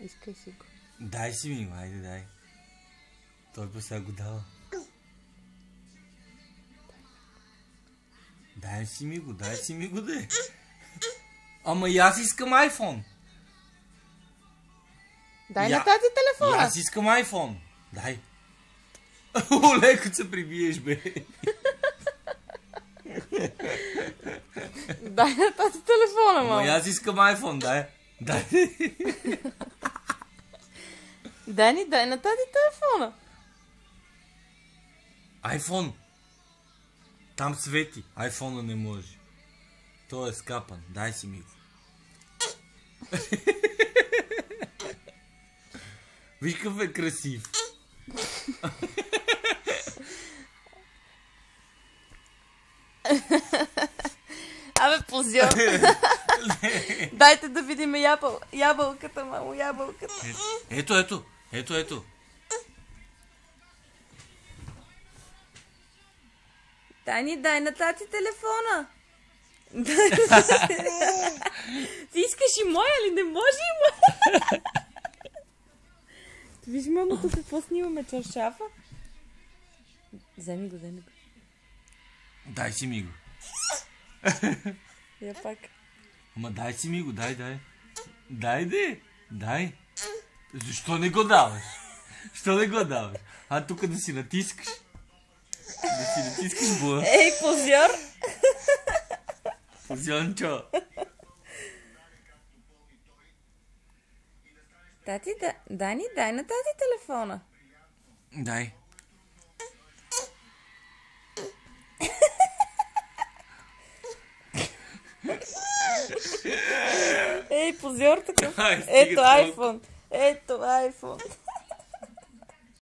Искай си го. Дай си ми го, айде дай. Той па сега го дава. Дай си ми го, де. Ама и аз искам iPhone. Дай на тази телефона. И аз искам iPhone. Дай. Леко се прибиеш, бе. Дай на тази телефона, мама. Ама и аз искам iPhone, дай. Дай. Дай на тази телефона. iPhone. Там свети. iPhone-а не може. Той е скапан. Дай си ми го. Виж какъв е красив. Абе, позор. Дайте да видим ябълката, мамо, ябълката. Ето. Дай на тати телефона. Ти искаш и моя ли? Не може и моя. Виж, мамо, тук какво снимаме? Чаршафа? Вземи го. Дай си ми го. Я пак. Ама дай си ми го, дай. Дай. Защо не го даваш? А тук да си натискаш. Буа. Ей, позор! Позиончо. Тати, дай на тази телефона. Дай. Ей, позор такъв. Ай, Ето iPhone.